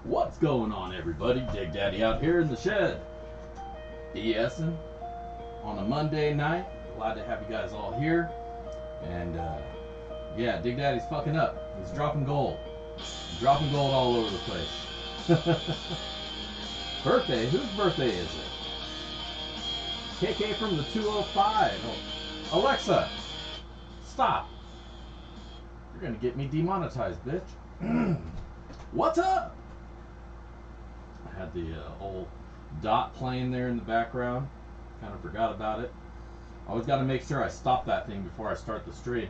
What's going on, everybody? Dig Daddy out here in the shed. BSSin on a Monday night. Glad to have you guys all here. And yeah, Dig Daddy's fucking up. He's dropping gold. He's dropping gold all over the place. Birthday? Whose birthday is it? KK from the 205. Oh, Alexa, stop. You're gonna get me demonetized, bitch. What's up? I had the old dot playing there in the background. Kind of forgot about it. Always got to make sure I stop that thing before I start the stream.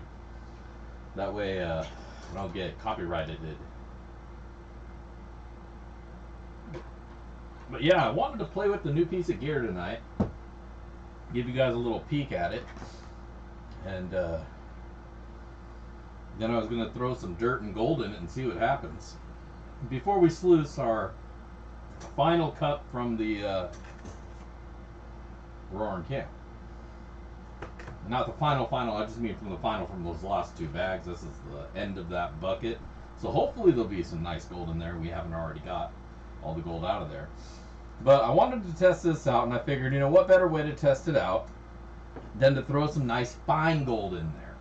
That way I don't get copyrighted. But yeah, I wanted to play with the new piece of gear tonight. Give you guys a little peek at it. And then I was going to throw some dirt and gold in it and see what happens. Before we sluice our final cup from the Roaring Camp. Not the final, I just mean from the final from those last two bags. This is the end of that bucket. So hopefully there'll be some nice gold in there. We haven't already got all the gold out of there. But I wanted to test this out, and I figured, you know, what better way to test it out than to throw some nice fine gold in there.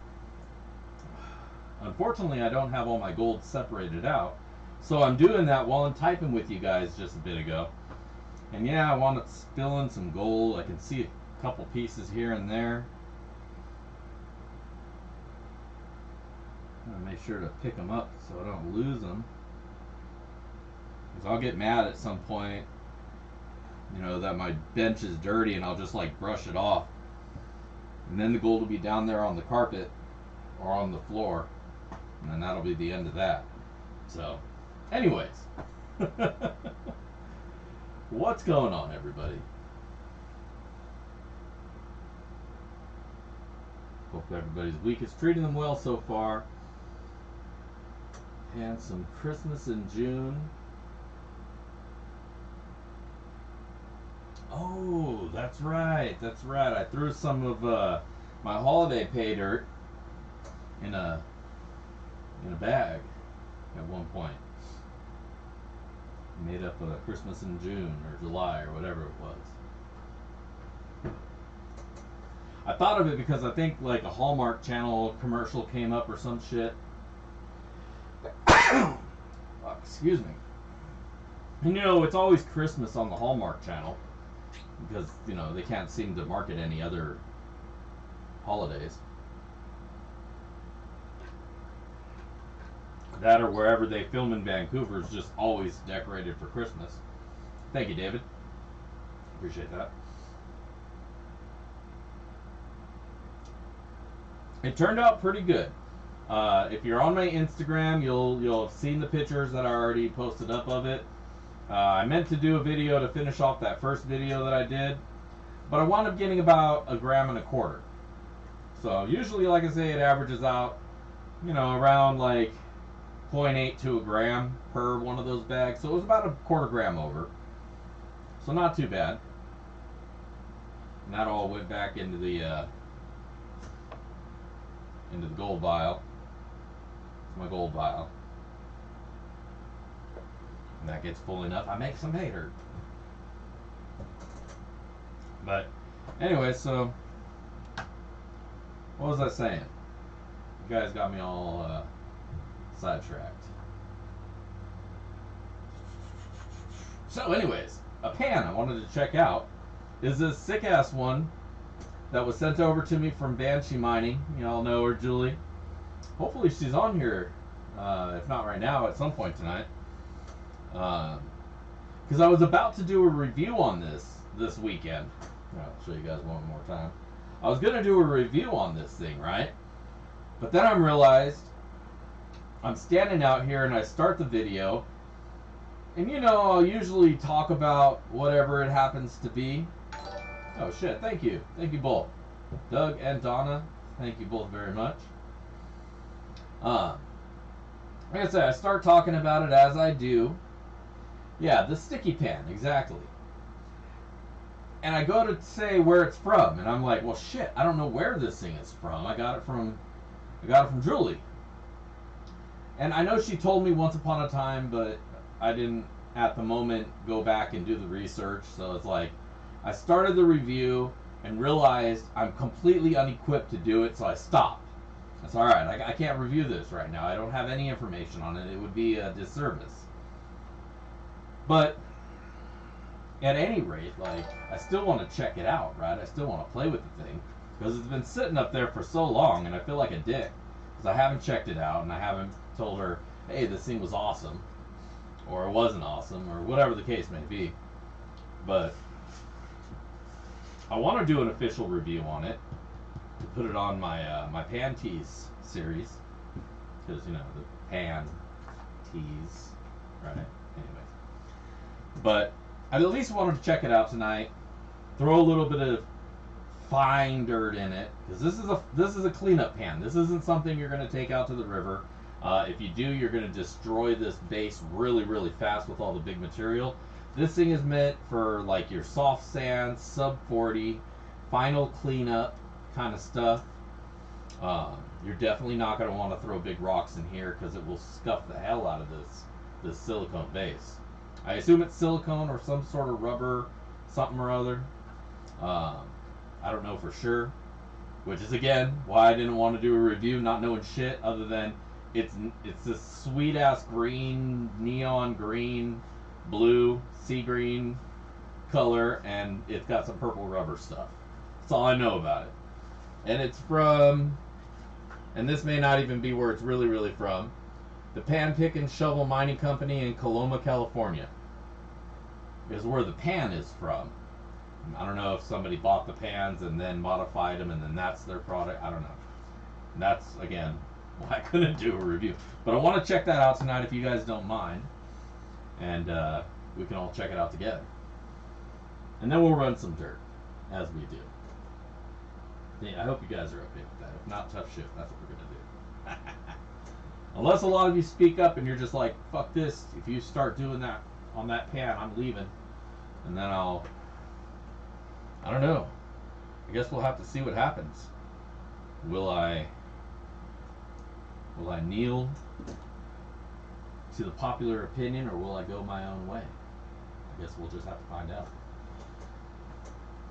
Unfortunately, I don't have all my gold separated out. So I'm doing that while I'm typing with you guys just a bit ago. And yeah, I want to spill in some gold. I can see a couple pieces here and there. I'm gonna make sure to pick them up so I don't lose them. Because I'll get mad at some point, you know, that my bench is dirty and I'll just like brush it off. And then the gold will be down there on the carpet or on the floor. And then that'll be the end of that. So, anyways. What's going on, everybody? Hope everybody's week is treating them well so far. And some Christmas in June. Oh, that's right. That's right. I threw some of my holiday pay dirt in a bag at one point. Made up a Christmas in June or July or whatever it was. I thought of it because I think like a Hallmark Channel commercial came up or some shit. Oh, excuse me. And you know, it's always Christmas on the Hallmark Channel because, you know, they can't seem to market any other holidays. That or wherever they film in Vancouver is just always decorated for Christmas. Thank you, David. Appreciate that. It turned out pretty good. If you're on my Instagram, you'll have seen the pictures that I already posted up of it. I meant to do a video to finish off that first video that I did, but I wound up getting about 1.25 grams. So usually, like I say, it averages out, you know, around like 0.8 to a gram per one of those bags. So it was about 1/4 gram over. So not too bad. And that all went back into the gold vial. It's my gold vial. And that gets full enough, I make some hay dirt. But anyway, so what was I saying? You guys got me all sidetracked. So anyways, a pan I wanted to check out is this sick ass one that was sent over to me from Banshee Mining. You all know her, Julie. Hopefully she's on here, if not right now, at some point tonight. Because I was about to do a review on this weekend. I'll show you guys one more time. I was going to do a review on this thing, right? But then I realized I'm standing out here and I start the video. And you know, I'll usually talk about whatever it happens to be. Oh shit, thank you. Thank you both. Doug and Donna, thank you both very much. Like I said, I start talking about it as I do. Yeah, the sticky pan, exactly. And I go to say where it's from, and I'm like, well, shit, I don't know where this thing is from. I got it from Julie. And I know she told me once upon a time, but I didn't at the moment go back and do the research. So it's like I started the review and realized I'm completely unequipped to do it, so I stopped. That's all right. I can't review this right now. I don't have any information on it. It would be a disservice. But at any rate, like, I still want to check it out, right? I still want to play with the thing because it's been sitting up there for so long, and I feel like a dick because I haven't checked it out and I haven't told her, hey, this thing was awesome, or it wasn't awesome, or whatever the case may be. But I want to do an official review on it to put it on my my Pan Tees series because the Pan Tees, right? Anyways, but I at least wanted to check it out tonight. Throw a little bit of fine dirt in it because this is a cleanup pan. This isn't something you're going to take out to the river. If you do, you're going to destroy this base really, really fast with all the big material. This thing is meant for like your soft sand, sub 40, final cleanup kind of stuff. You're definitely not going to want to throw big rocks in here because it will scuff the hell out of this silicone base. I assume it's silicone or some sort of rubber, something or other. I don't know for sure, which is again why I didn't want to do a review, not knowing shit other than it's this sweet ass green, neon green, blue, sea green color, and it's got some purple rubber stuff. That's all I know about it. And it's from, and this may not even be where it's really, really from, the Pan Pick and Shovel Mining Company in Coloma, California. Is where the pan is from. I don't know if somebody bought the pans and then modified them and then that's their product. I don't know. And that's, again, why I couldn't do a review. But I want to check that out tonight if you guys don't mind. And we can all check it out together. And then we'll run some dirt, as we do. Yeah, I hope you guys are okay with that. If not, tough shit. That's what we're going to do. Unless a lot of you speak up and you're just like, fuck this. If you start doing that on that pan, I'm leaving. And then I don't know. I guess we'll have to see what happens. Will I kneel to the popular opinion, or will I go my own way? I guess we'll just have to find out.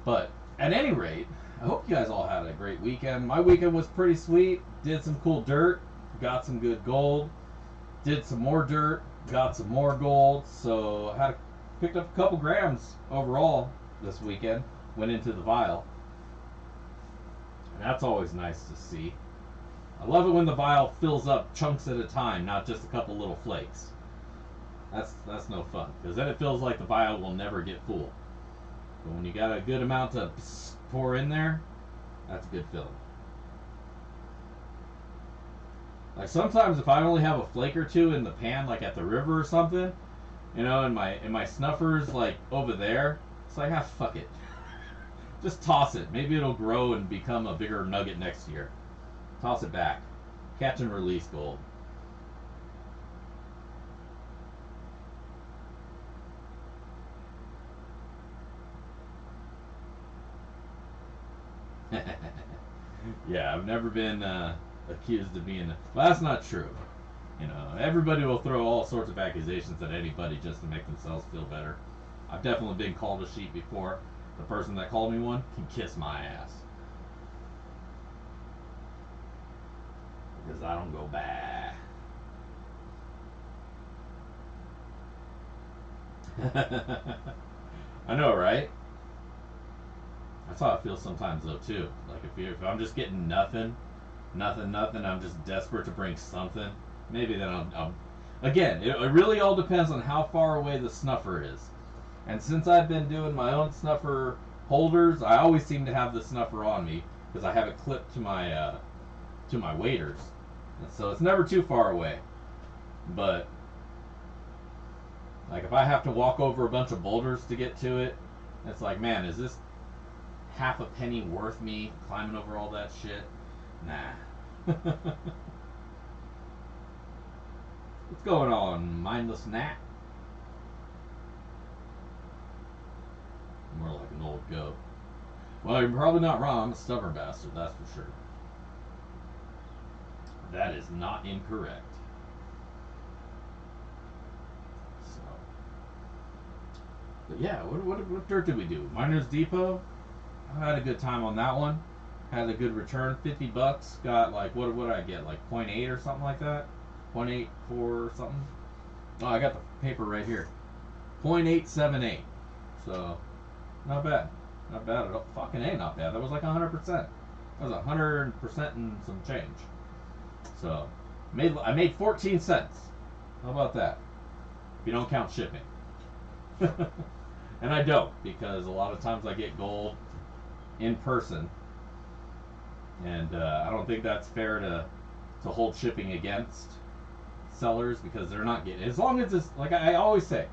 But at any rate, I hope you guys all had a great weekend. My weekend was pretty sweet. Did some cool dirt, got some good gold, did some more dirt, got some more gold. So I picked up a couple grams overall this weekend. Went into the vial, and that's always nice to see. I love it when the vial fills up chunks at a time, not just a couple little flakes. That's no fun, because then it feels like the vial will never get full. But when you got a good amount to pour in there, that's a good feeling. Like sometimes if I only have a flake or two in the pan, like at the river or something, in my snuffers like over there, it's like, fuck it. Just toss it. Maybe it'll grow and become a bigger nugget next year. Toss it back. Catch and release gold. Yeah, I've never been accused of being. Well, that's not true. Everybody will throw all sorts of accusations at anybody just to make themselves feel better. I've definitely been called a sheep before. The person that called me one can kiss my ass. Because I don't go back. I know, right? That's how I feel sometimes, though, too. Like, if I'm just getting nothing, I'm just desperate to bring something, maybe then I'll again, it really all depends on how far away the snuffer is. And since I've been doing my own snuffer holders, I always seem to have the snuffer on me because I have it clipped to my waders, and so it's never too far away. But like if I have to walk over a bunch of boulders to get to it, it's like, man, is this half a penny worth me climbing over all that shit? Nah. What's going on, mindless gnat? More like an old goat. Well, you're probably not wrong. I'm a stubborn bastard, that's for sure. That is not incorrect. So, but yeah, what dirt did we do? Miners Depot. I had a good time on that one. Had a good return, $50. Got like what did I get? Like 0.8 or something like that. 0.84 or something. Oh, I got the paper right here. 0.878. So, not bad. Not bad at all. Fucking A, not bad. That was like 100%. That was 100% and some change. So, I made 14 cents. How about that? If you don't count shipping. And I don't, because a lot of times I get gold in person. And I don't think that's fair to hold shipping against sellers, because they're not getting, as long as it's, like I always say,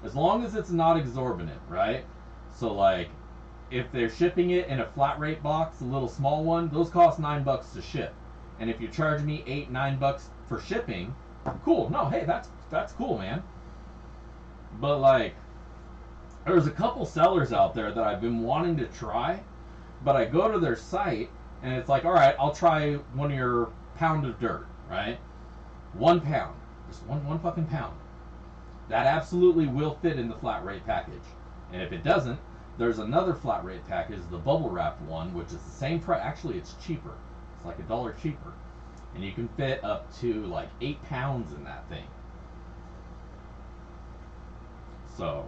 as long as it's not exorbitant, right? So like, if they're shipping it in a flat rate box, a little small one, those cost $9 to ship. And if you charge me $8-9 for shipping, cool. No, hey, that's cool, man. But like, there's a couple sellers out there that I've been wanting to try, but I go to their site and it's like, all right, I'll try one of your pound of dirt, right? 1 pound, just one fucking pound. That absolutely will fit in the flat rate package. And if it doesn't, there's another flat rate package, the bubble wrapped one, which is the same price. Actually, it's cheaper. It's like $1 cheaper. And you can fit up to like 8 pounds in that thing. So,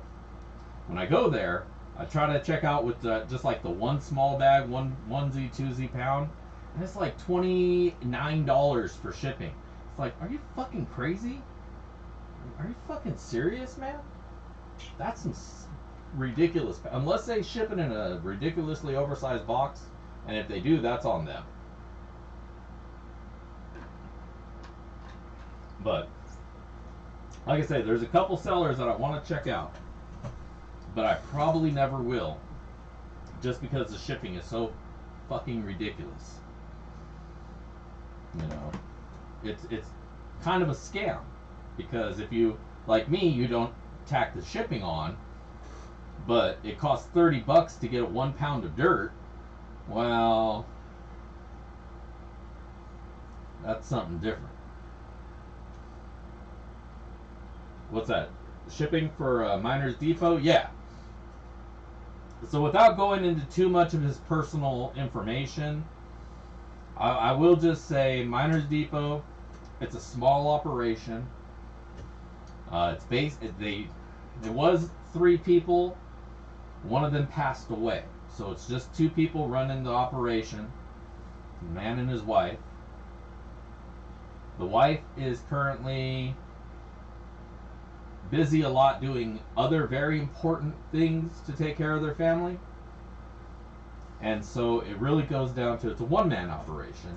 when I go there, I try to check out with just like the one small bag, one onesie, 2Z pound, and it's like $29 for shipping. It's like, are you fucking crazy? Are you fucking serious, man? That's some ridiculous. Unless they ship it in a ridiculously oversized box, and if they do, that's on them. But like I say, there's a couple sellers that I want to check out, but I probably never will, just because the shipping is so fucking ridiculous. You know, it's kind of a scam, because if you, like me, you don't tack the shipping on, but it costs $30 to get 1 pound of dirt. Well, that's something different. What's that? Shipping for Miners Depot? Yeah. So without going into too much of his personal information, I will just say Miners Depot, it's a small operation. It's based. It was 3 people. One of them passed away, so it's just 2 people running the operation. A man and his wife. The wife is currently busy a lot doing other very important things to take care of their family. And so it really goes down to, it's a one-man operation,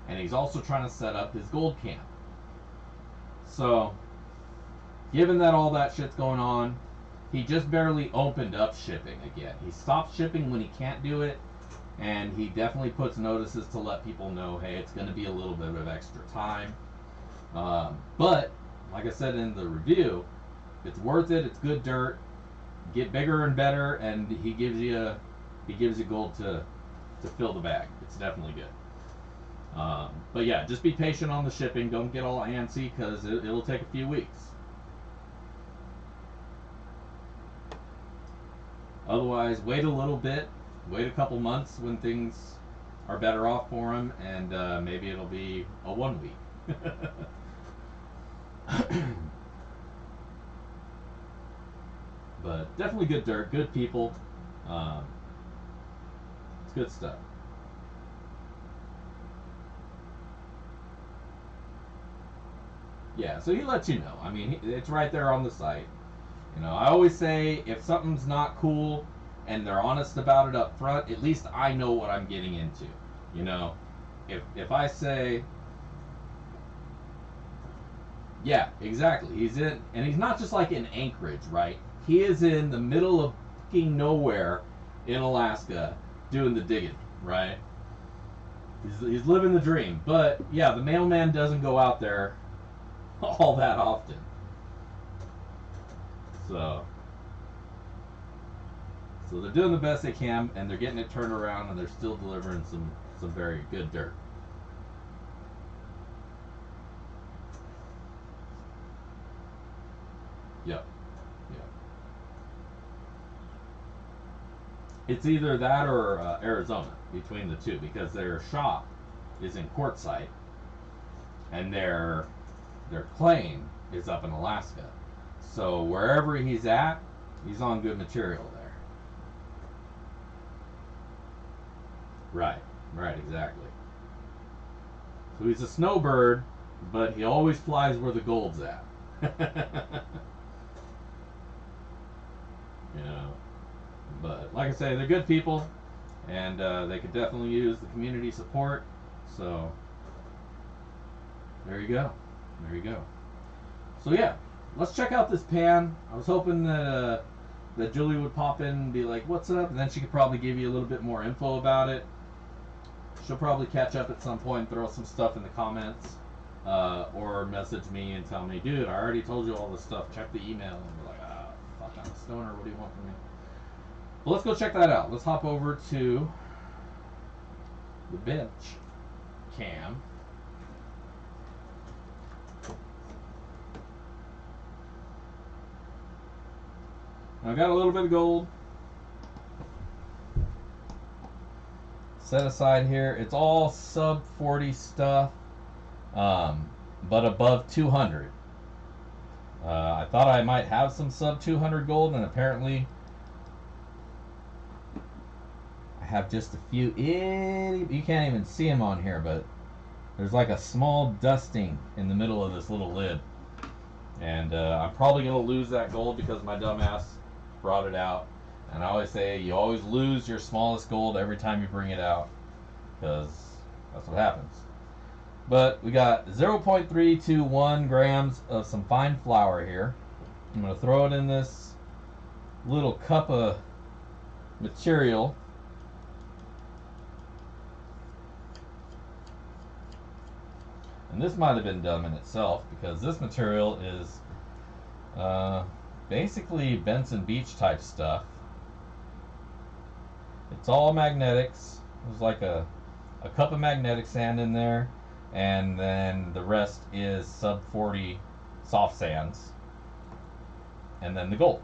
and he's also trying to set up his gold camp. So, given that all that shit's going on, he just barely opened up shipping again. He stopped shipping when he can't do it, and he definitely puts notices to let people know, hey, it's going to be a little bit of extra time. But, like I said in the review, it's worth it. It's good dirt. Get bigger and better, and he gives you gold to fill the bag. It's definitely good. But yeah, just be patient on the shipping. Don't get all antsy, because it'll take a few weeks. Otherwise, wait a little bit. Wait a couple months when things are better off for him, and maybe it'll be a 1 week. But definitely good dirt, good people. It's good stuff. Yeah, so he lets you know. I mean, it's right there on the site. You know, I always say, if something's not cool and they're honest about it up front, at least I know what I'm getting into. You know, if I say, yeah, exactly, he's in, and he's not just like in Anchorage, right? He is in the middle of fucking nowhere in Alaska doing the digging, right? He's living the dream. But yeah, the mailman doesn't go out there all that often. So So they're doing the best they can, and they're getting it turned around, and they're still delivering some very good dirt. Yep. Yep. It's either that or Arizona, between the two, because their shop is in Quartzsite, and their claim is up in Alaska. So wherever he's at, he's on good material there. Right, right, exactly. So he's a snowbird, but he always flies where the gold's at. You know, but like I say, they're good people, and they could definitely use the community support. So there you go, there you go. So yeah, let's check out this pan. I was hoping that Julie would pop in and be like, "What's up?" and then she could probably give you a little bit more info about it. She'll probably catch up at some point and throw some stuff in the comments, or message me and tell me, "Dude, I already told you all this stuff. Check the email." And be like, "Ah, fuck, I'm a stoner. What do you want from me?" But let's go check that out. Let's hop over to the bench cam. Now, I got a little bit of gold set aside here. It's all sub 40 stuff, but above 200. I thought I might have some sub 200 gold, and apparently I have just a few. You can't even see them on here, but there's like a small dusting in the middle of this little lid, and I'm probably gonna lose that gold because my dumbass brought it out. And I always say you always lose your smallest gold every time you bring it out, because that's what happens. But we got 0.321 grams of some fine flour here. I'm going to throw it in this little cup of material. And this might have been dumb in itself, because this material is basically Benson Beach type stuff. It's all magnetics. There's like a cup of magnetic sand in there, and then the rest is sub 40 soft sands, and then the gold.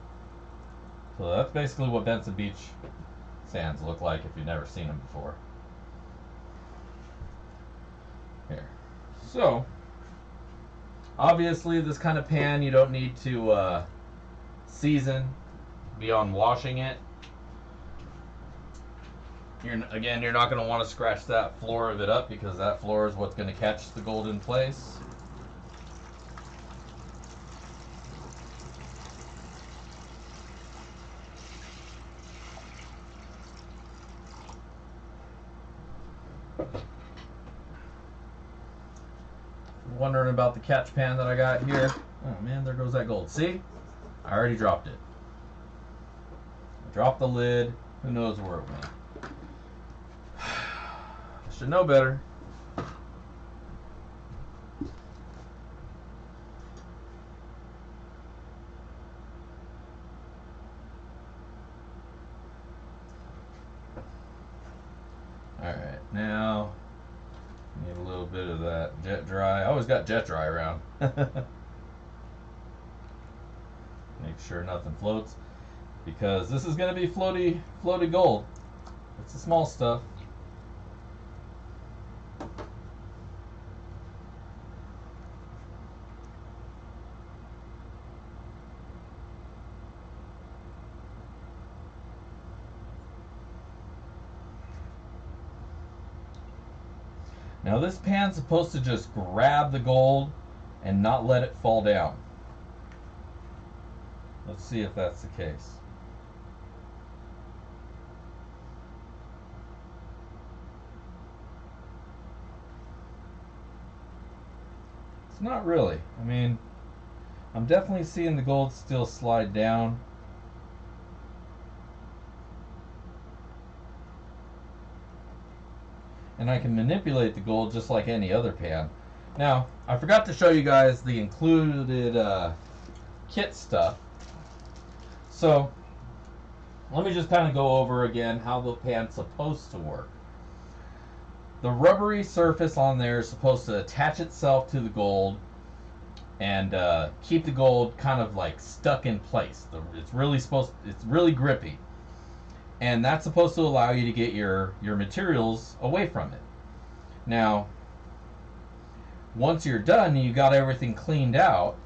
So that's basically what Benson Beach sands look like if you've never seen them before. Here. So obviously this kind of pan you don't need to season beyond washing it. You're not going to want to scratch that floor of it up, because that floor is what's going to catch the gold in place. Wondering about the catch pan that I got here. Oh man, there goes that gold. See? I already dropped it. I dropped the lid. Who knows where it went? Should know better. Alright, now need a little bit of that jet dry. I always got jet dry around. Make sure nothing floats, because this is going to be floaty gold. It's the small stuff. Now this pan's supposed to just grab the gold and not let it fall down. Let's see if that's the case. It's not really. I mean, I'm definitely seeing the gold still slide down. And I can manipulate the gold just like any other pan. Now, I forgot to show you guys the included kit stuff. So, let me just kind of go over again how the pan's supposed to work. The rubbery surface on there is supposed to attach itself to the gold and keep the gold kind of like stuck in place. It's really grippy, and that's supposed to allow you to get your materials away from it. Now, once you're done and you got everything cleaned out,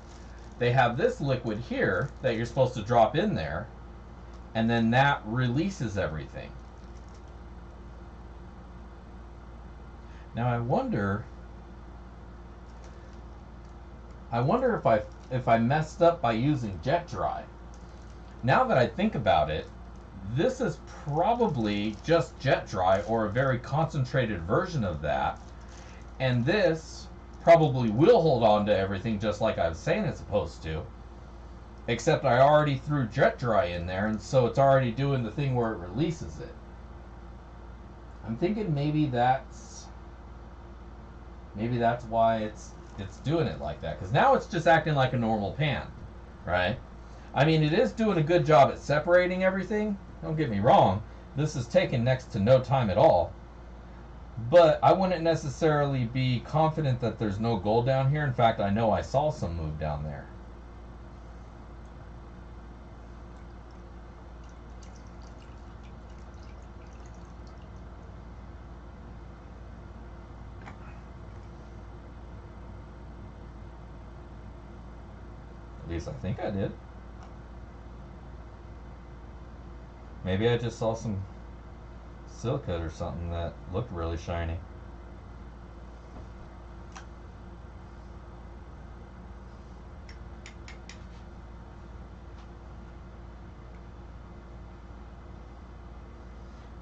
they have this liquid here that you're supposed to drop in there, and then that releases everything. Now I wonder if I messed up by using jet dry. Now that I think about it, this is probably just jet dry or a very concentrated version of that, and this probably will hold on to everything just like I was saying it's supposed to, except I already threw jet dry in there, and so it's already doing the thing where it releases it. I'm thinking maybe that's why it's doing it like that, because now it's just acting like a normal pan, right? I mean, it is doing a good job at separating everything, don't get me wrong. This is taking next to no time at all, but I wouldn't necessarily be confident that there's no gold down here. In fact, I know I saw some move down there. At least I think I did. Maybe I just saw some silicate or something that looked really shiny.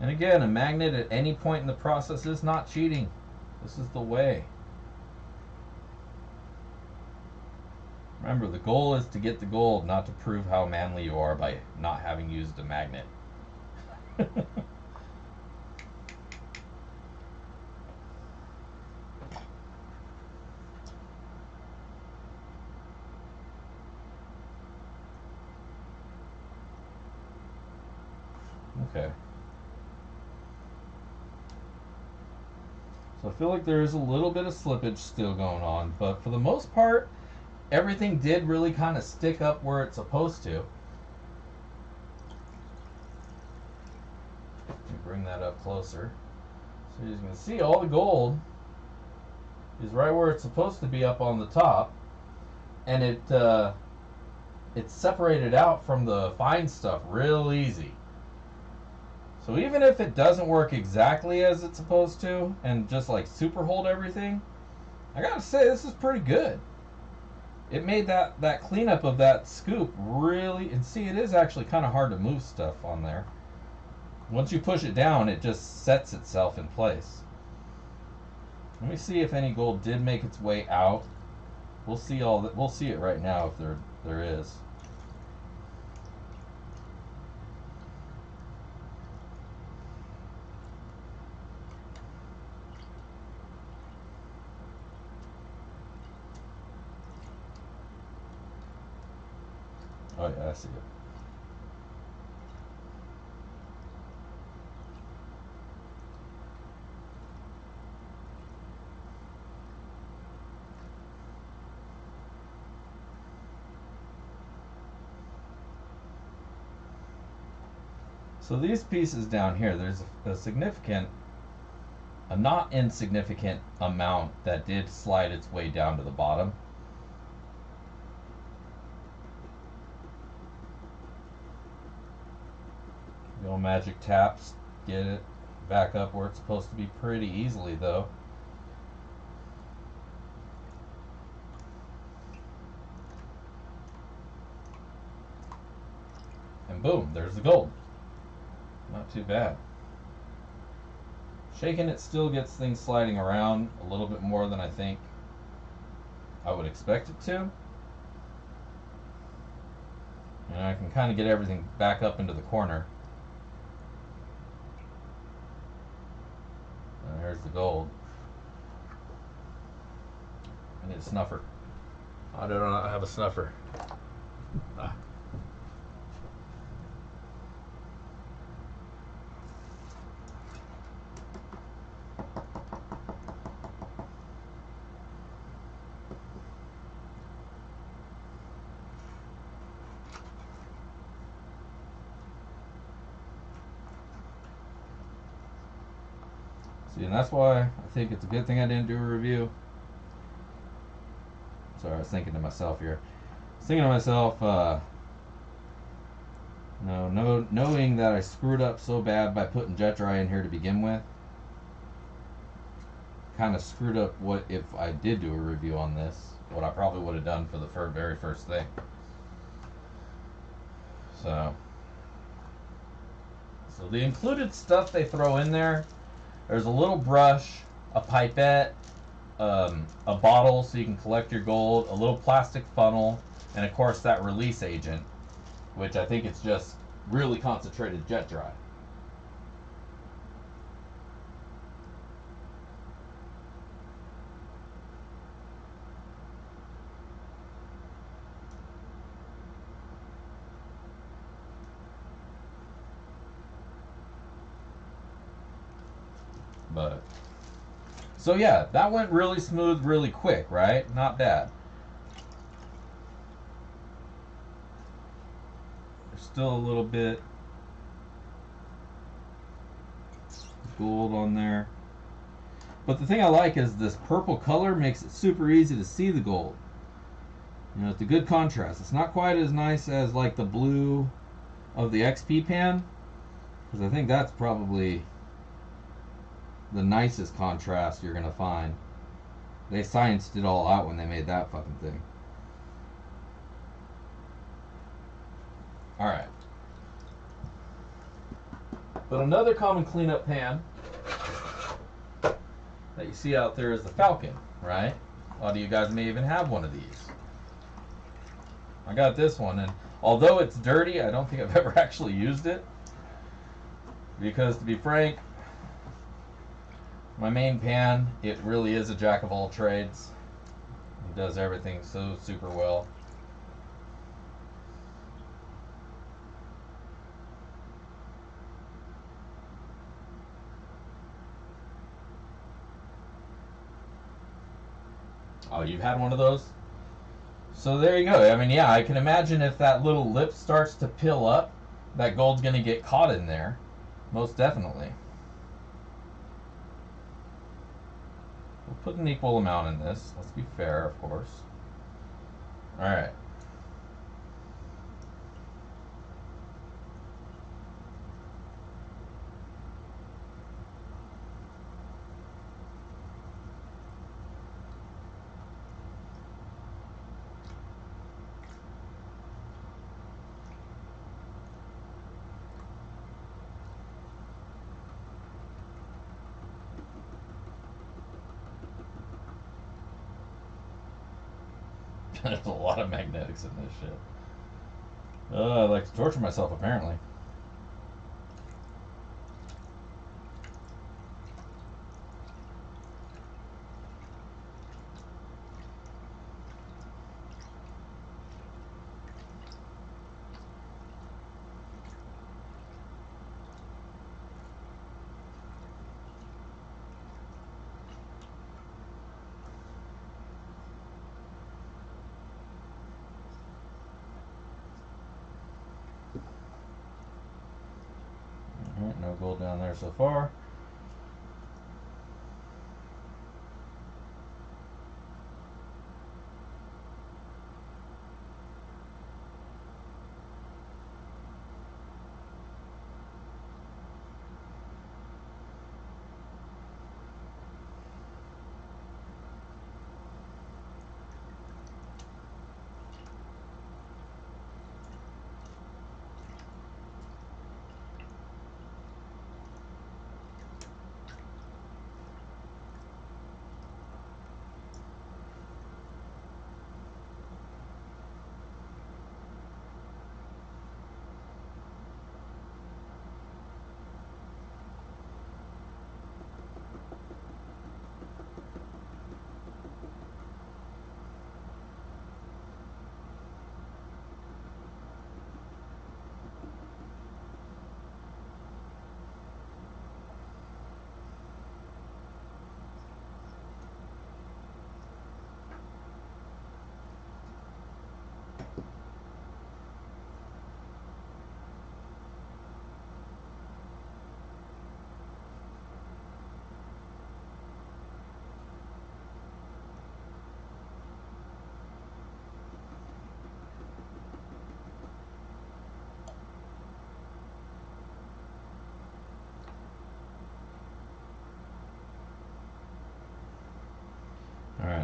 And again, a magnet at any point in the process is not cheating. This is the way. Remember, the goal is to get the gold, not to prove how manly you are by not having used a magnet. Okay. So I feel like there is a little bit of slippage still going on, but for the most part, everything did really kind of stick up where it's supposed to. Let me bring that up closer. So you can see all the gold is right where it's supposed to be up on the top, and it's separated out from the fine stuff real easy. So even if it doesn't work exactly as it's supposed to and just like super hold everything, I gotta say this is pretty good. It made that cleanup of that scoop really, and see, it is actually kind of hard to move stuff on there. Once you push it down, it just sets itself in place. Let me see if any gold did make its way out. We'll see all that. We'll see it right now if there is. Oh yeah, I see it. So these pieces down here, there's a not insignificant amount that did slide its way down to the bottom. The old magic taps get it back up where it's supposed to be pretty easily though. And boom, there's the gold. Not too bad. Shaking it still gets things sliding around a little bit more than I think I would expect it to. And I can kind of get everything back up into the corner. And there's the gold. I need a snuffer. I do not have a snuffer. Ah. See, and that's why I think it's a good thing I didn't do a review. Sorry, I was thinking to myself here. I was thinking to myself, knowing that I screwed up so bad by putting jet dry in here to begin with, kind of screwed up what if I did do a review on this, what I probably would have done for the very first thing. So the included stuff they throw in there, there's a little brush, a pipette, a bottle so you can collect your gold, a little plastic funnel, and of course that release agent, which I think it's just really concentrated jet dry. But so yeah, that went really smooth, really quick, right? Not bad. There's still a little bit of gold on there. But the thing I like is this purple color makes it super easy to see the gold. You know, it's a good contrast. It's not quite as nice as like the blue of the XP pan, because I think that's probably the nicest contrast you're gonna find. They scienced it all out when they made that fucking thing. Alright. But another common cleanup pan that you see out there is the Falcon, right? A lot of you guys may even have one of these. I got this one, and although it's dirty, I don't think I've ever actually used it. Because to be frank, my main pan, it really is a jack of all trades. It does everything so super well. Oh, you've had one of those? So there you go. I mean, yeah, I can imagine if that little lip starts to pill up, that gold's going to get caught in there. Most definitely. We'll put an equal amount in this. Let's be fair, of course. Alright. There's a lot of magnetics in this shit. I like to torture myself, apparently. Alright, no gold down there so far.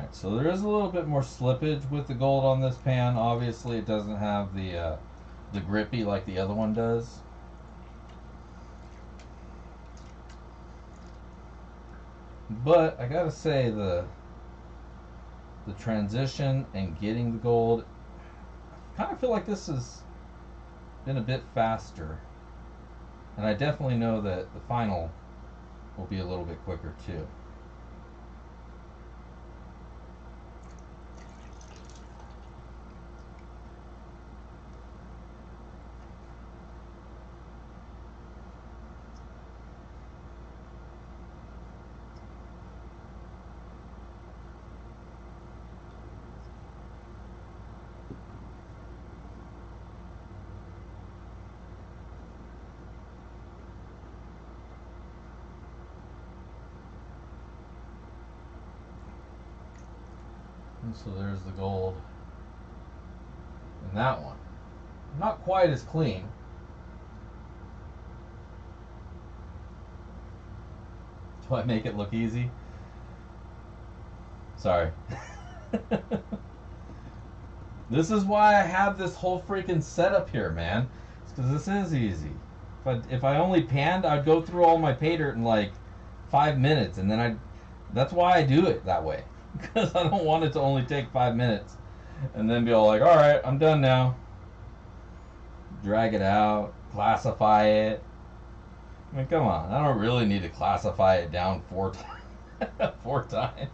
Alright, so there is a little bit more slippage with the gold on this pan. Obviously it doesn't have the grippy like the other one does. But I gotta say the transition and getting the gold, I kind of feel like this has been a bit faster. And I definitely know that the final will be a little bit quicker too. And so there's the gold in that one. Not quite as clean. Do I make it look easy? Sorry. This is why I have this whole freaking setup here, man. It's because this is easy. If I only panned, I'd go through all my pay dirt in like 5 minutes, and then that's why I do it that way. Because I don't want it to only take 5 minutes and then be all like, alright, I'm done now. Drag it out, classify it. I mean, come on. I don't really need to classify it down 4 times.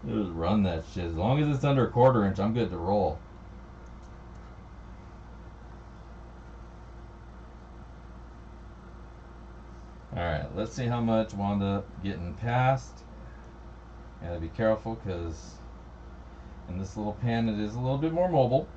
Just run that shit. As long as it's under a 1/4 inch, I'm good to roll. Alright, let's see how much wound up getting past. Gotta be careful because in this little pan it is a little bit more mobile.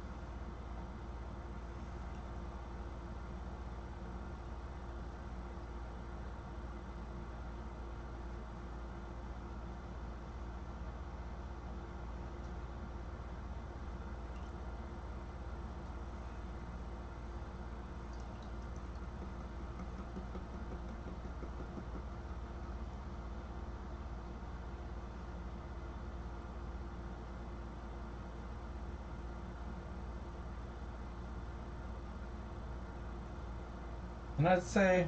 And I'd say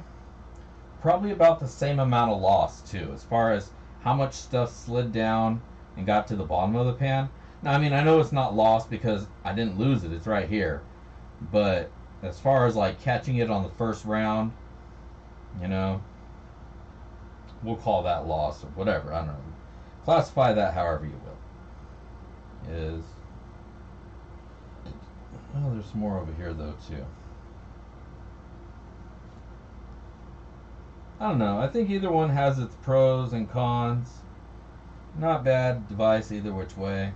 probably about the same amount of loss too, as far as how much stuff slid down and got to the bottom of the pan. Now, I mean, I know it's not lost because I didn't lose it, it's right here. But as far as like catching it on the first round, you know, we'll call that loss or whatever, I don't know. Classify that however you will. Is, oh, there's more over here though too. I don't know. I think either one has its pros and cons. Not bad device either which way.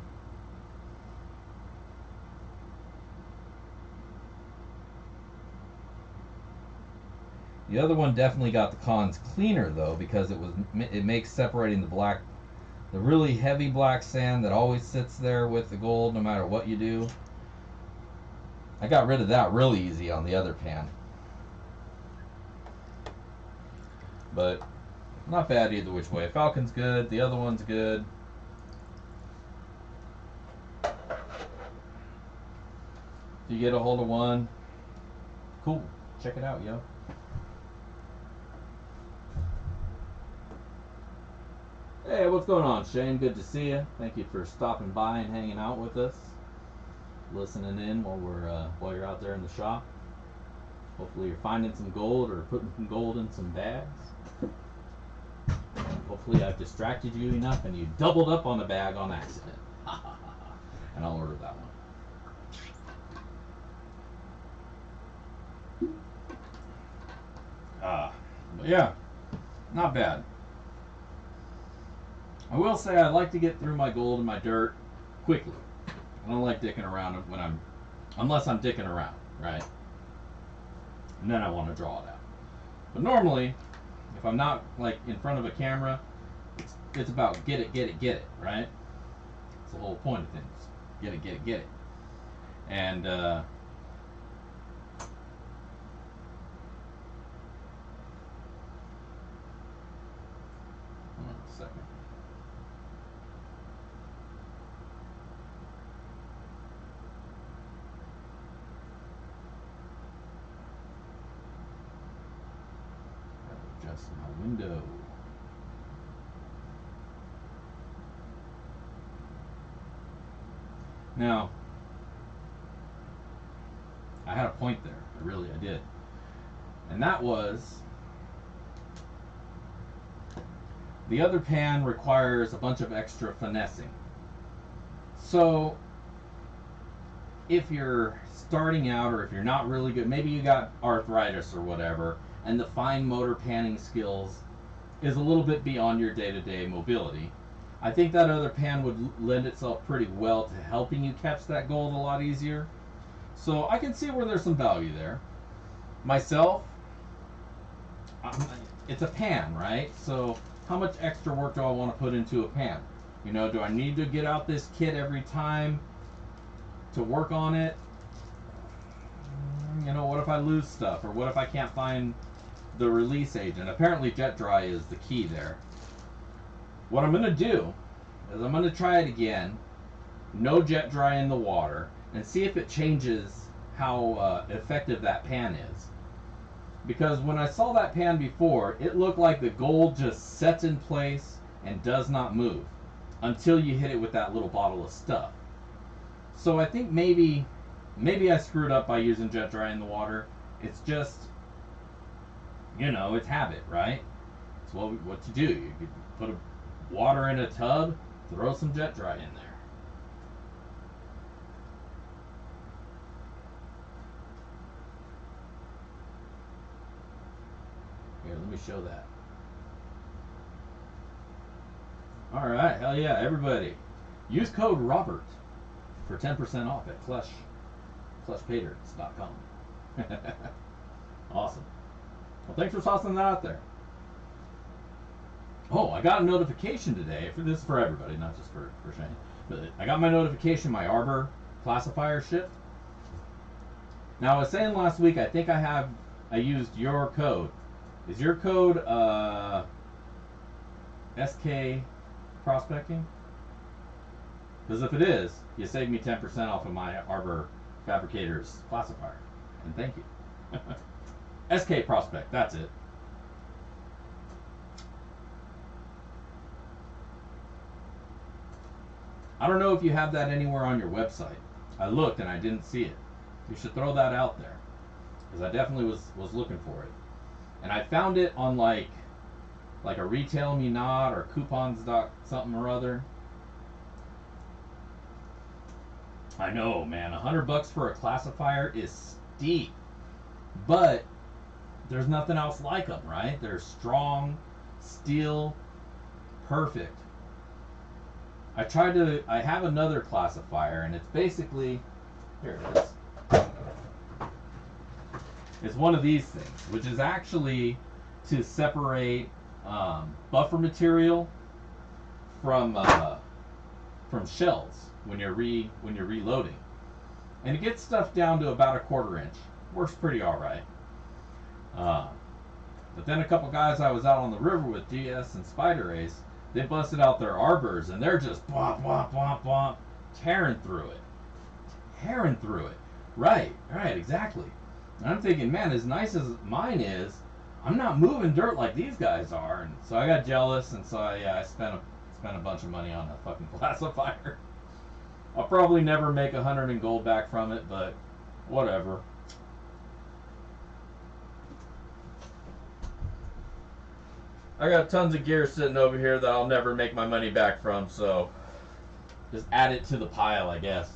The other one definitely got the cons cleaner though, because it makes separating the really heavy black sand that always sits there with the gold no matter what you do. I got rid of that really easy on the other pan. But not bad either which way. Falcon's good, the other one's good. If you get a hold of one, cool. Check it out, yo. Hey, what's going on, Shane? Good to see you. Thank you for stopping by and hanging out with us, listening in while you're out there in the shop. Hopefully you're finding some gold or putting some gold in some bags. Hopefully I've distracted you enough and you doubled up on the bag on accident. And I'll order that one. But yeah, not bad. I will say I like to get through my gold and my dirt quickly. I don't like dicking around unless I'm dicking around, right? And then I want to draw it out. But normally, if I'm not like in front of a camera, it's about get it, right? It's the whole point of things. Get it. And hold on a second. Adjust my window. Now, I had a point there. I did. And that was, the other pan requires a bunch of extra finessing. So, if you're starting out, or if you're not really good, maybe you got arthritis or whatever, and the fine motor panning skills is a little bit beyond your day-to-day mobility, I think that other pan would lend itself pretty well to helping you catch that gold a lot easier. So I can see where there's some value there. Myself, it's a pan, right? So how much extra work do I want to put into a pan? You know, do I need to get out this kit every time to work on it? You know, what if I lose stuff? Or what if I can't find the release agent? Apparently jet dry is the key there. What I'm going to do is I'm going to try it again, no jet dry in the water, and see if it changes how effective that pan is. Because when I saw that pan before, it looked like the gold just sets in place and does not move until you hit it with that little bottle of stuff. So I think maybe I screwed up by using jet dry in the water. It's just, you know, it's habit, right? It's what you do. You put water in a tub, throw some jet dry in there. Here, let me show that. All right, hell yeah, everybody. Use code Robert for 10% off at clutchpaters.com. Awesome. Well, thanks for tossing that out there. Oh, I got a notification today. This is for everybody, not just for Shane. But I got my notification, my Arbor classifier shipped. Now, I was saying last week, I think I used your code. Is your code SK prospecting? Because if it is, you save me 10% off of my Arbor Fabricators classifier. And thank you. SK prospect, that's it. I don't know if you have that anywhere on your website. I looked and I didn't see it. You should throw that out there, because I definitely was looking for it. And I found it on like a Retail Me Not or Coupons something or other. I know, man, $100 for a classifier is steep, but there's nothing else like them, right? They're strong, steel, perfect. I have another classifier, and it's basically, here it is. It's one of these things, which is actually to separate buffer material from shells when you're reloading, and it gets stuff down to about 1/4 inch. Works pretty all right. But then a couple guys I was out on the river with, GS and Spider Ace, they busted out their arbors, and they're just bwomp, bwomp, bwomp, bwomp, tearing through it. Right, exactly. And I'm thinking, man, as nice as mine is, I'm not moving dirt like these guys are. And so I got jealous, and so I spent a bunch of money on a fucking classifier. I'll probably never make 100 in gold back from it, but whatever. I got tons of gear sitting over here that I'll never make my money back from, so just add it to the pile, I guess.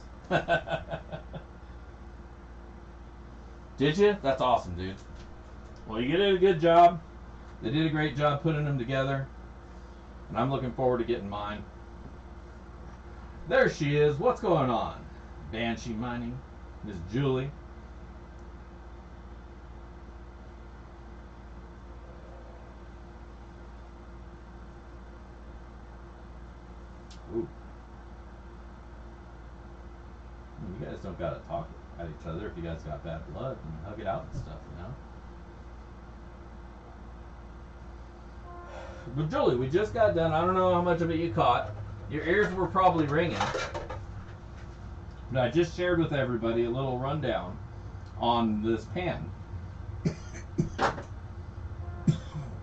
Did you? That's awesome, dude. Well, you did a good job. They did a great job putting them together, and I'm looking forward to getting mine. There she is. What's going on? Banshee Mining, Miss Julie. Ooh. You guys don't gotta talk at each other if you guys got bad blood, and hug it out and stuff, you know? But Julie, we just got done. I don't know how much of it you caught. Your ears were probably ringing. But I just shared with everybody a little rundown on this pan.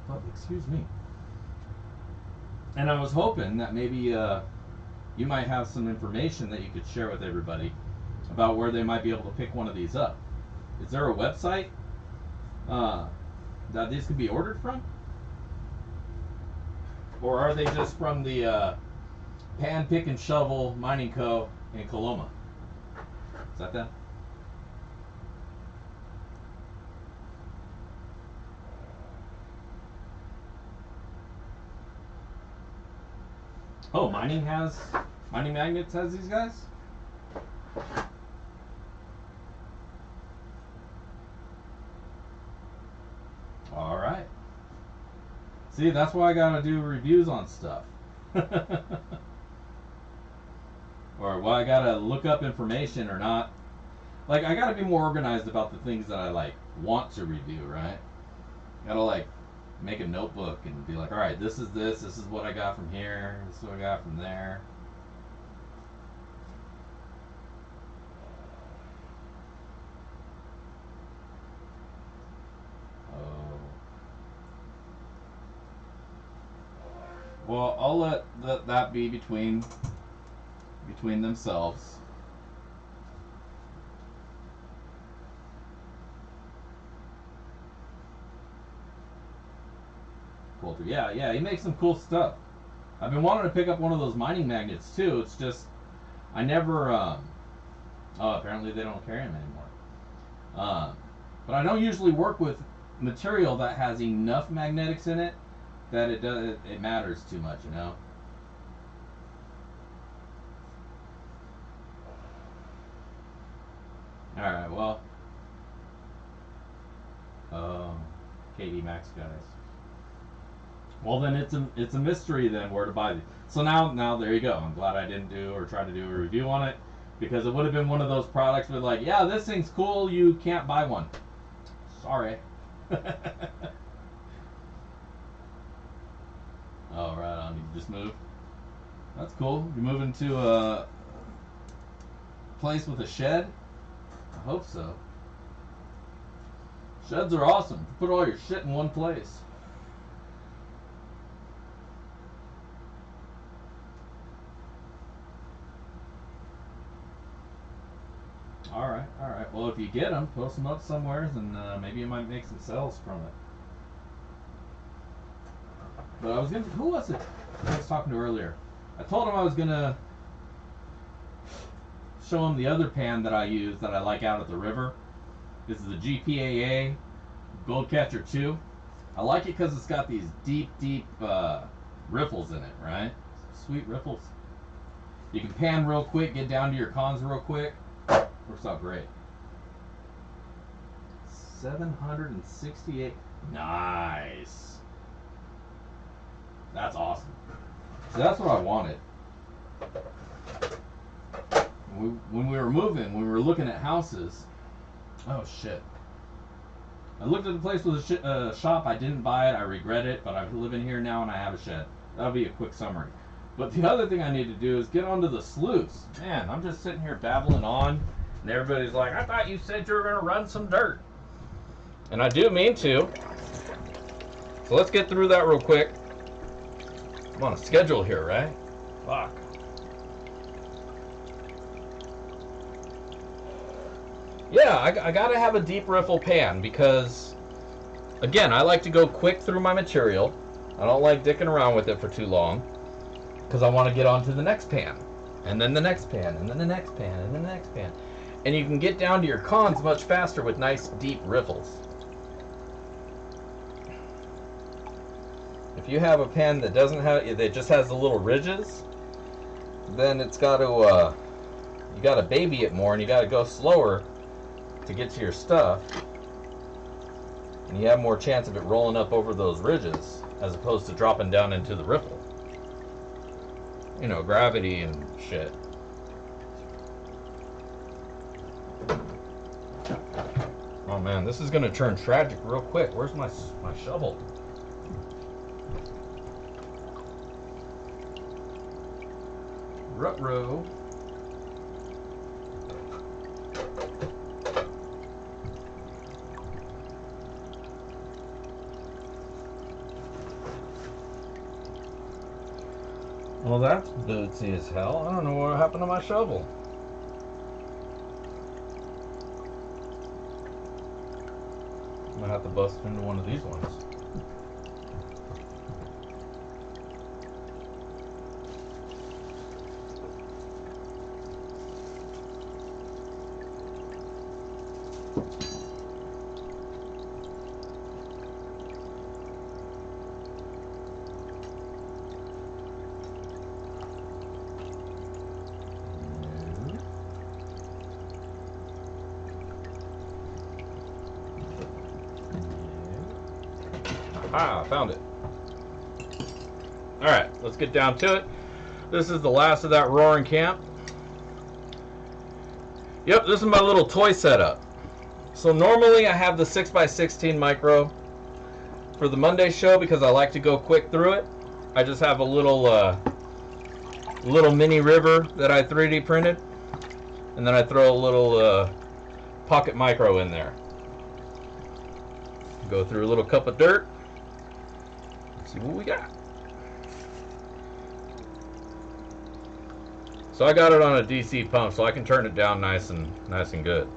Puppy. Excuse me. And I was hoping that maybe you might have some information that you could share with everybody about where they might be able to pick one of these up. Is there a website that these could be ordered from? Or are they just from the Pan, Pick, and Shovel Mining Co. in Coloma? Is that them? Oh, Mining Magnets has these guys? All right. See, that's why I gotta do reviews on stuff. Or why I gotta look up information or not. Like, I gotta be more organized about the things that I, like, want to review, right? Gotta, like, make a notebook and be like, all right, this is what I got from here, this is what I got from there. Oh. Well, I'll let that be between themselves. Coulter, yeah, he makes some cool stuff. I've been wanting to pick up one of those mining magnets too. It's just I never. Oh, apparently they don't carry them anymore. But I don't usually work with material that has enough magnetics in it that it matters too much, you know. All right, well. KD Max guys. Well, then it's a mystery then where to buy these. So now there you go. I'm glad I didn't do or try to do a review on it, because it would have been one of those products where like, yeah, this thing's cool, you can't buy one. Sorry. Oh, right on. You just moved. That's cool. You're moving to a place with a shed? I hope so. Sheds are awesome. Put all your shit in one place. All right. Well, if you get them, post them up somewhere, and maybe you might make some sales from it. But I was gonna. Who was it I was talking to earlier? I told him I was gonna show him the other pan that I use that I like out at the river. This is the GPAA Gold Catcher 2. I like it because it's got these deep riffles in it, right? Sweet riffles. You can pan real quick, get down to your cons real quick. Works out great. 768. Nice. That's awesome. So that's what I wanted. When we were moving, when we were looking at houses. Oh shit. I looked at the place with a shop. I didn't buy it. I regret it, but I live in here now and I have a shed. That'll be a quick summary. But the other thing I need to do is get onto the sluice. Man, I'm just sitting here babbling on, and everybody's like, I thought you said you were going to run some dirt. And I do mean to. So let's get through that real quick. I'm on a schedule here, right? Fuck. Yeah, I gotta have a deep riffle pan because, again, I like to go quick through my material. I don't like dicking around with it for too long because I want to get on to the next pan, and then the next pan, and then the next pan, and then the next pan. And you can get down to your cons much faster with nice deep riffles. If you have a pan that doesn't have, that just has the little ridges, then it's got to, you got to baby it more, and you got to go slower to get to your stuff, and you have more chance of it rolling up over those ridges as opposed to dropping down into the riffle. You know, gravity and shit. Oh man, this is gonna turn tragic real quick. Where's my shovel? Ruh-roh. Well, that's bootsy as hell. I don't know what happened to my shovel. I'm gonna have to bust into one of these ones. Ah, found it. Alright, let's get down to it. This is the last of that roaring camp. Yep, this is my little toy setup. So normally I have the 6x16 micro. For the Monday show, because I like to go quick through it, I just have a little mini river that I 3D printed. And then I throw a little pocket micro in there. Go through a little cup of dirt. See what we got. So I got it on a DC pump, so I can turn it down nice and good.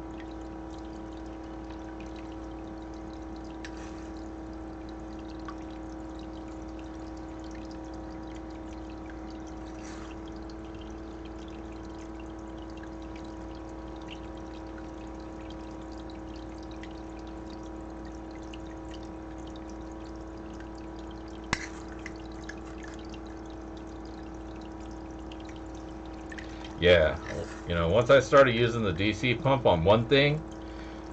Yeah, you know, once I started using the DC pump on one thing,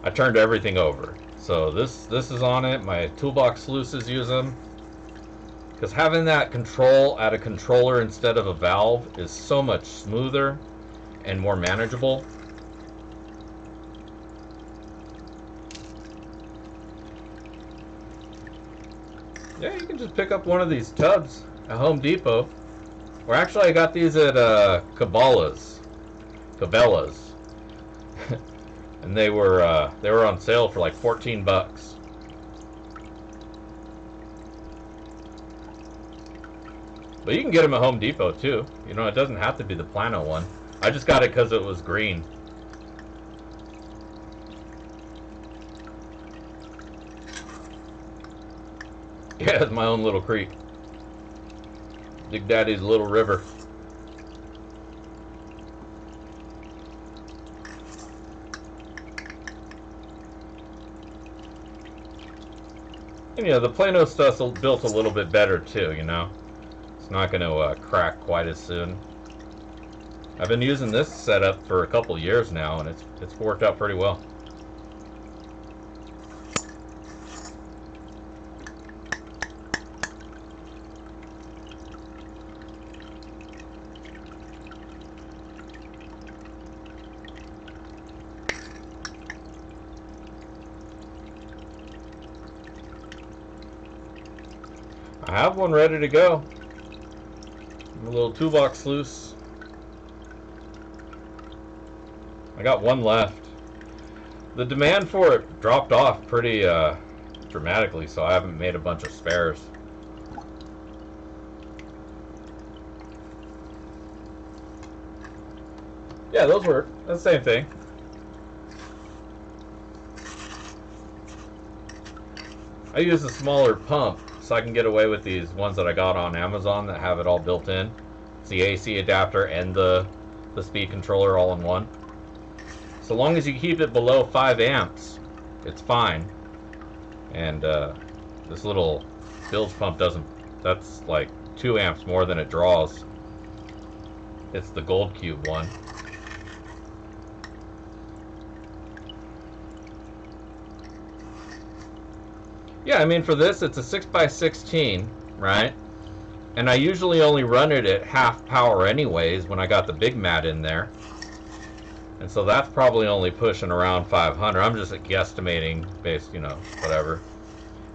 I turned everything over. So this is on it. My toolbox sluices use them, because having that control at a controller instead of a valve is so much smoother and more manageable. Yeah, you can just pick up one of these tubs at Home Depot. Or actually, I got these at Cabela's, and they were on sale for like 14 bucks. But you can get them at Home Depot too. You know, it doesn't have to be the Plano one. I just got it because it was green. Yeah, it's my own little creek. Big Daddy's little river. And, you know, the Plano stuff's built a little bit better too, you know. It's not going to crack quite as soon. I've been using this setup for a couple years now, and it's worked out pretty well. I have one ready to go. A little toolbox sluice. I got one left. The demand for it dropped off pretty dramatically, so I haven't made a bunch of spares. Yeah, those work. That's the same thing. I use a smaller pump, so I can get away with these ones that I got on Amazon that have it all built in. It's the AC adapter and the speed controller all in one. So long as you keep it below 5 amps, it's fine. And this little bilge pump doesn't, that's like 2 amps more than it draws. It's the Gold Cube one. Yeah, I mean, for this, it's a 6x16, right? And I usually only run it at half power anyways when I got the big mat in there. And so that's probably only pushing around 500. I'm just guesstimating based, you know, whatever.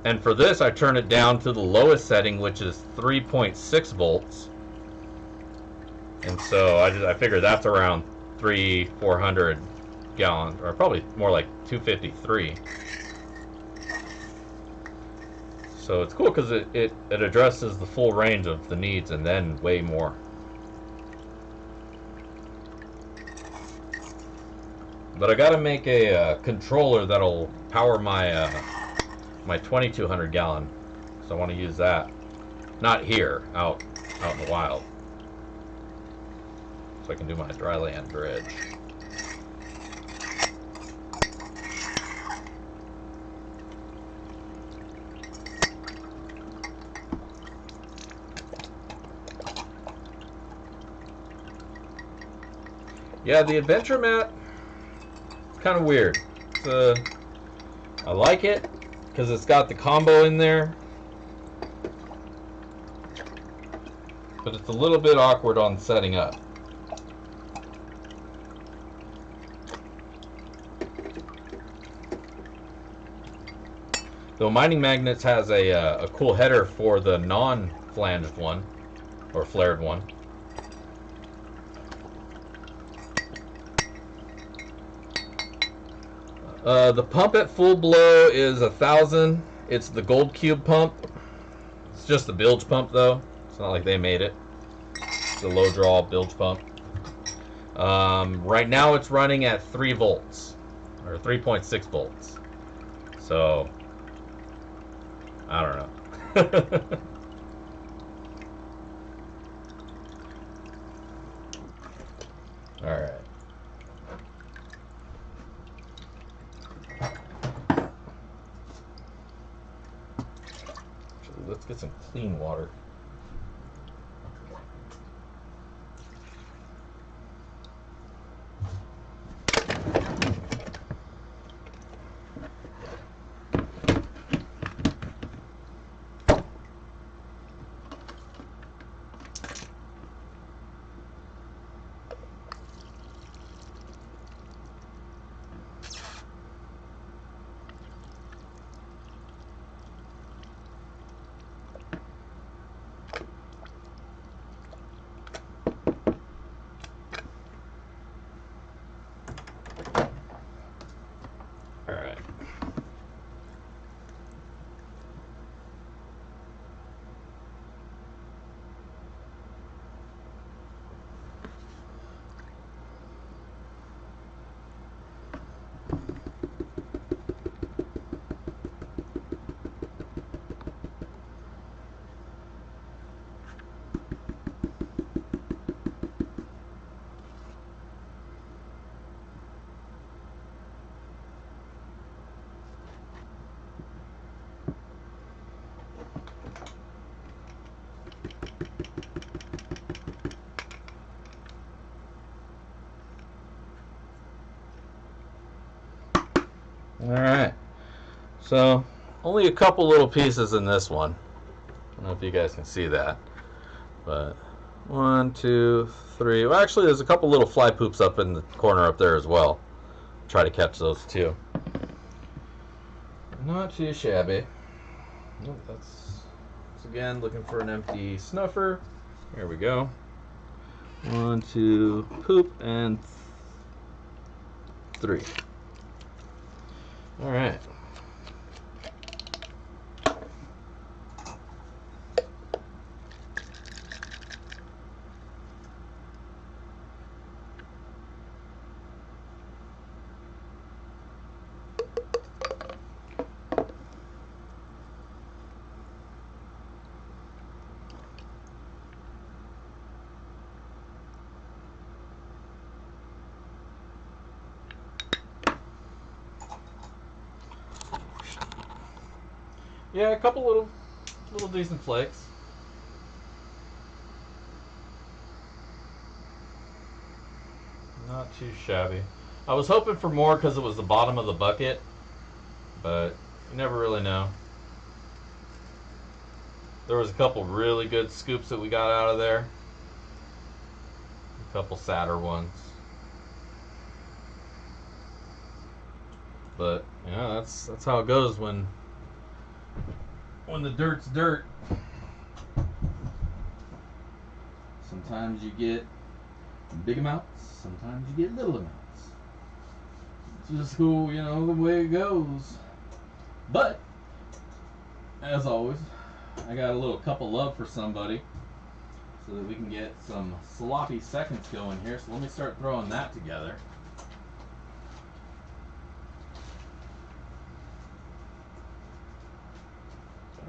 And for this, I turn it down to the lowest setting, which is 3.6 volts. And so I figure that's around 400 gallons, or probably more like 253. So it's cool because it addresses the full range of the needs and then way more. But I gotta make a controller that'll power my my 2,200 gallon. So I want to use that. Not here, out in the wild. So I can do my dry land dredge. Yeah, the adventure mat, it's kind of weird. I like it because it's got the combo in there, but it's a little bit awkward on setting up. Though Mining Magnets has a cool header for the non-flanged one, or flared one. The pump at full blow is 1,000. It's the gold cube pump. It's just the bilge pump though. It's not like they made it. It's a low draw bilge pump. Right now it's running at 3 volts, or 3.6 volts. So, I don't know. Alright. Let's get some clean water. Alright, so only a couple little pieces in this one. I don't know if you guys can see that, but 1, 2, 3. Well, actually, there's a couple little fly poops up in the corner up there as well. Try to catch those too. Not too shabby. That's again looking for an empty snuffer. Here we go. 1, 2, poop, and 3. All right. Yeah, a couple little decent flakes. Not too shabby. I was hoping for more because it was the bottom of the bucket, but you never really know. There was a couple really good scoops that we got out of there. A couple sadder ones. But yeah, that's how it goes when the dirt's dirt. Sometimes you get big amounts, sometimes you get little amounts. It's just cool, you know, the way it goes. But as always, I got a little cup of love for somebody so that we can get some sloppy seconds going here. So let me start throwing that together.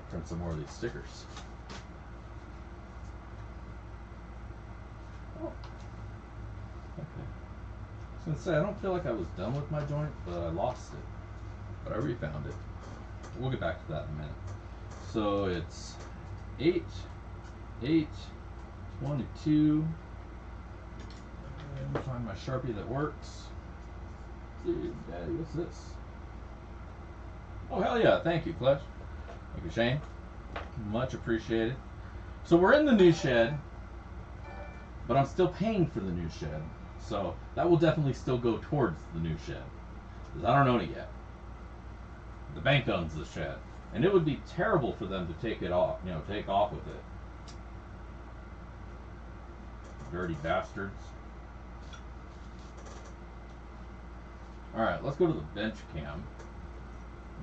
Print some more of these stickers. Oh. Okay. I was gonna say, I don't feel like I was done with my joint, but I lost it. But I refound it. We'll get back to that in a minute. So it's 8, 8, 22. Let me find my Sharpie that works. Dude, Daddy, what's this? Oh, hell yeah. Thank you, Clutch. Thank you, Shane. Much appreciated. So we're in the new shed, but I'm still paying for the new shed. So that will definitely still go towards the new shed, because I don't own it yet. The bank owns the shed, and it would be terrible for them to take it off, take off with it. Dirty bastards. Alright, let's go to the bench cam.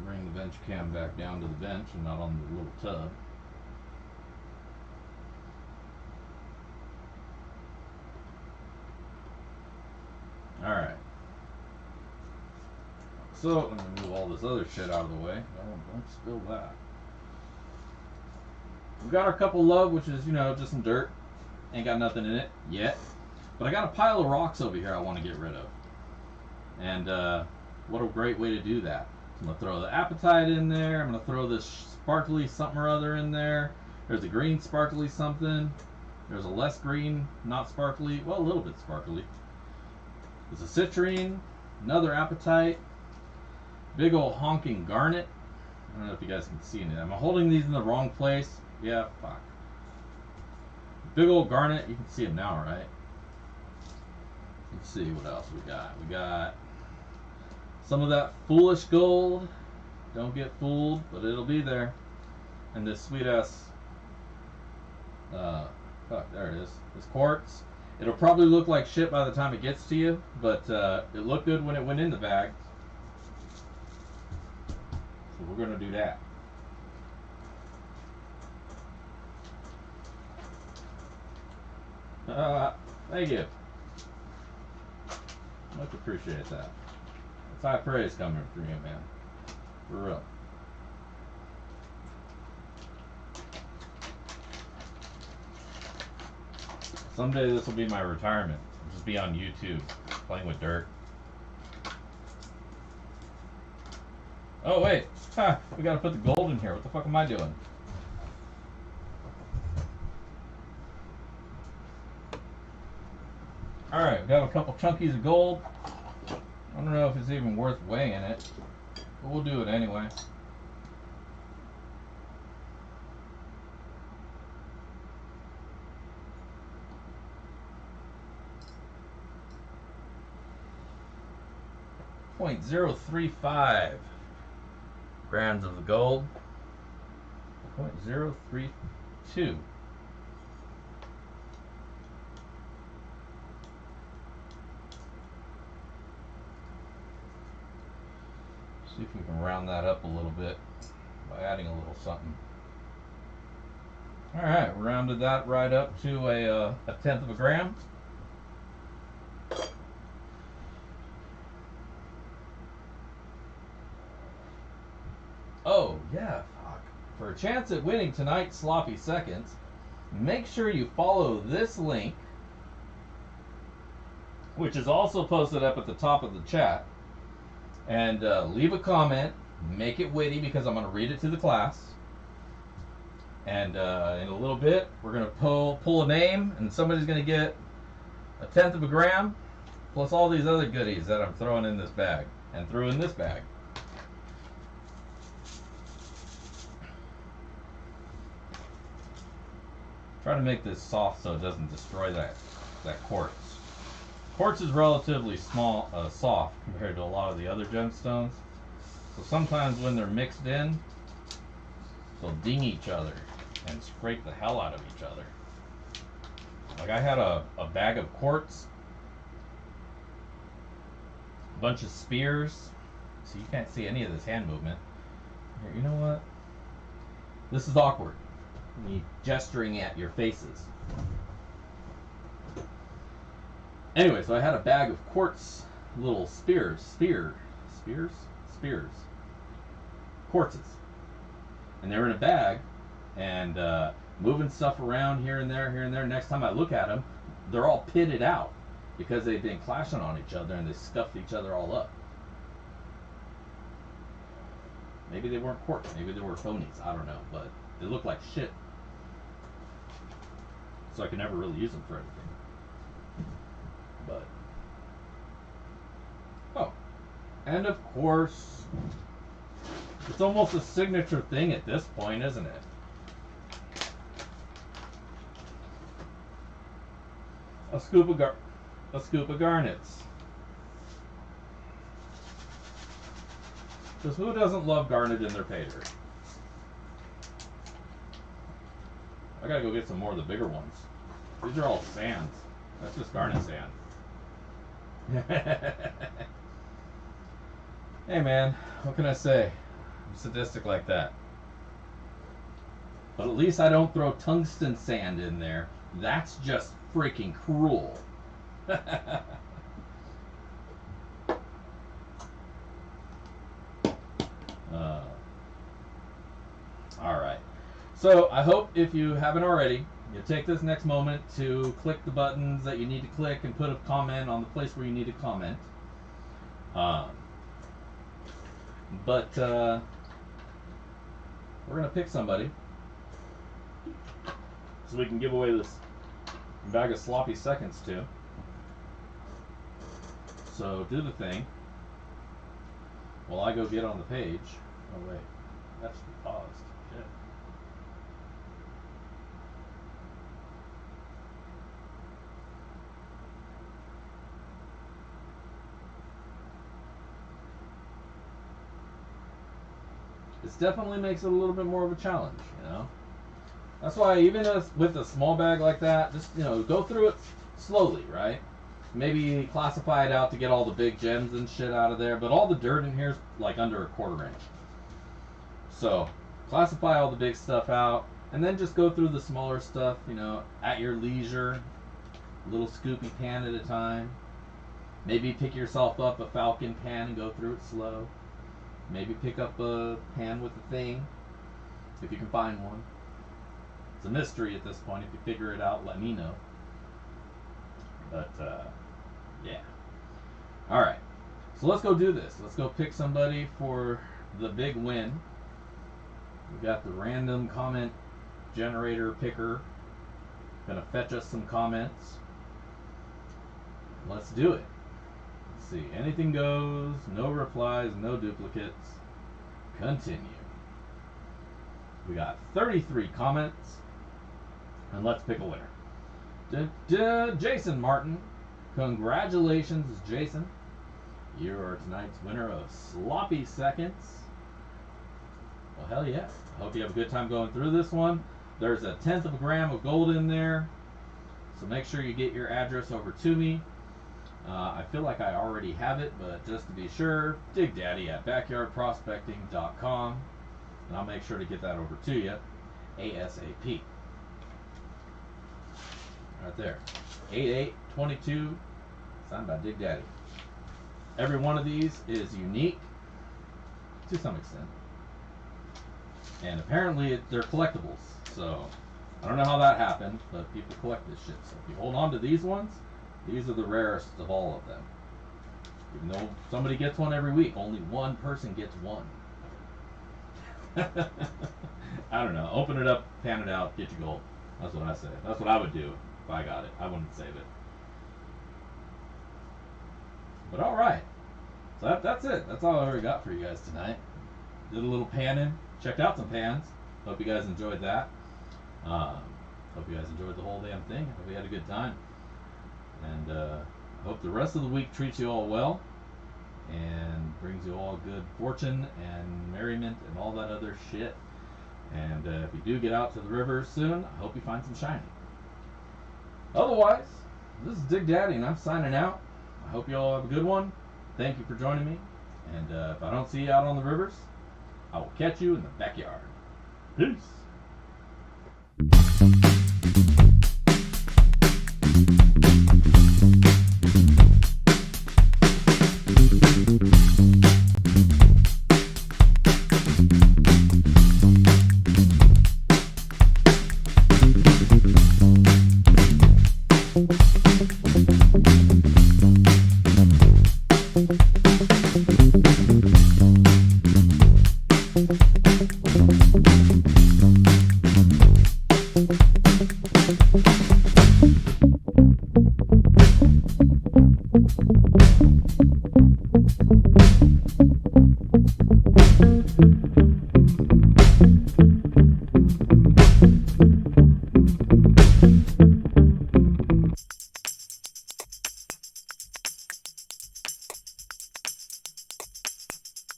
Bring the bench cam back down to the bench and not on the little tub. Alright. So, I'm going to move all this other shit out of the way. Don't spill that. We've got our cup of love, which is, just some dirt. Ain't got nothing in it yet. But I got a pile of rocks over here I want to get rid of. And what a great way to do that. I'm going to throw the apatite in there. I'm going to throw this sparkly something or other in there. There's a green sparkly something. There's a less green, not sparkly. Well, a little bit sparkly. There's a citrine, another apatite, big old honking garnet. I don't know if you guys can see any of that. Am I holding these in the wrong place? Yeah, fuck. Big old garnet. You can see them now, right? Let's see what else we got. We got some of that foolish gold. Don't get fooled, but it'll be there. And this sweet ass, fuck, there it is. This quartz. It'll probably look like shit by the time it gets to you, but it looked good when it went in the bag. So we're gonna do that. Thank you. Much appreciate that. It's high praise coming from you, man. For real. Someday this will be my retirement. I'll just be on YouTube playing with dirt. Oh wait, we gotta put the gold in here. What the fuck am I doing? Alright, we got a couple chunkies of gold. I don't know if it's even worth weighing it, but we'll do it anyway. .035 grams of the gold. 0.032. See if we can round that up a little bit by adding a little something. Alright, we rounded that right up to a 1/10 of a gram. Oh, yeah, fuck. For a chance at winning tonight's sloppy seconds, make sure you follow this link, which is also posted up at the top of the chat, and leave a comment. Make it witty because I'm going to read it to the class. And in a little bit, we're going to pull a name, and somebody's going to get 1/10 of a gram, plus all these other goodies that I'm throwing in this bag, and threw in this bag. Try to make this soft so it doesn't destroy that quartz. Quartz is relatively small, soft compared to a lot of the other gemstones. So sometimes when they're mixed in, they'll ding each other and scrape the hell out of each other. Like I had a bag of quartz, a bunch of spears. So you can't see any of this hand movement. Here, you know what? This is awkward. Me gesturing at your faces. Anyway, so I had a bag of quartz, little spears, quartzes. and they're in a bag, and moving stuff around here and there, here and there. Next time I look at them, they're all pitted out because they've been clashing on each other and they scuffed each other all up. Maybe they weren't corks, maybe they were phonies, I don't know, but they look like shit. So I can never really use them for anything. But, oh, and of course, it's almost a signature thing at this point, isn't it? A scoop of garnets. Because who doesn't love garnet in their pay dirt? I gotta go get some more of the bigger ones. These are all sands. That's just garnet sand. Hey man, what can I say? I'm sadistic like that. But at least I don't throw tungsten sand in there. That's just freaking cruel. Alright. So I hope if you haven't already, you take this next moment to click the buttons that you need to click and put a comment on the place where you need to comment. But we're going to pick somebody so we can give away this bag of sloppy seconds to. So do the thing while I go get on the page. Oh wait, that's paused. Shit. This definitely makes it a little bit more of a challenge, you know. That's why even with a small bag like that, just, you know, go through it slowly, right? Maybe classify it out to get all the big gems and shit out of there, but all the dirt in here is like under a quarter inch. So classify all the big stuff out, and then just go through the smaller stuff, you know, at your leisure, a little scoopy pan at a time. Maybe pick yourself up a falcon pan and go through it slow. Maybe pick up a pan with a thing, if you can find one. It's a mystery at this point. If you figure it out, let me know. But, yeah. Alright. So let's go do this. Let's go pick somebody for the big win. We got the random comment generator picker. Gonna fetch us some comments. Let's do it. Let's see. Anything goes. No replies. No duplicates. Continue. We got 33 comments. And let's pick a winner. Jason Martin. Congratulations, Jason. You are tonight's winner of Sloppy Seconds. Well, hell yeah. I hope you have a good time going through this one. There's a 1/10 of a gram of gold in there. So make sure you get your address over to me. I feel like I already have it, but just to be sure, digdaddy@backyardprospecting.com. And I'll make sure to get that over to you ASAP. Right there. 8822, signed by Dig Daddy. Every one of these is unique to some extent. And apparently they're collectibles. So I don't know how that happened, but people collect this shit. So if you hold on to these ones, these are the rarest of all of them. Even though somebody gets one every week, only one person gets one. I don't know. Open it up, pan it out, get your gold. That's what I say. That's what I would do if I got it. I wouldn't save it. But alright. So that's it. That's all I already got for you guys tonight. Did a little panning. Checked out some pans. Hope you guys enjoyed that. Hope you guys enjoyed the whole damn thing. Hope you had a good time. And hope the rest of the week treats you all well and brings you all good fortune and merriment and all that other shit. And if you do get out to the river soon, I hope you find some shiny. Otherwise, this is Dig Daddy and I'm signing out. I hope you all have a good one. Thank you for joining me. And if I don't see you out on the rivers, I will catch you in the backyard. Peace.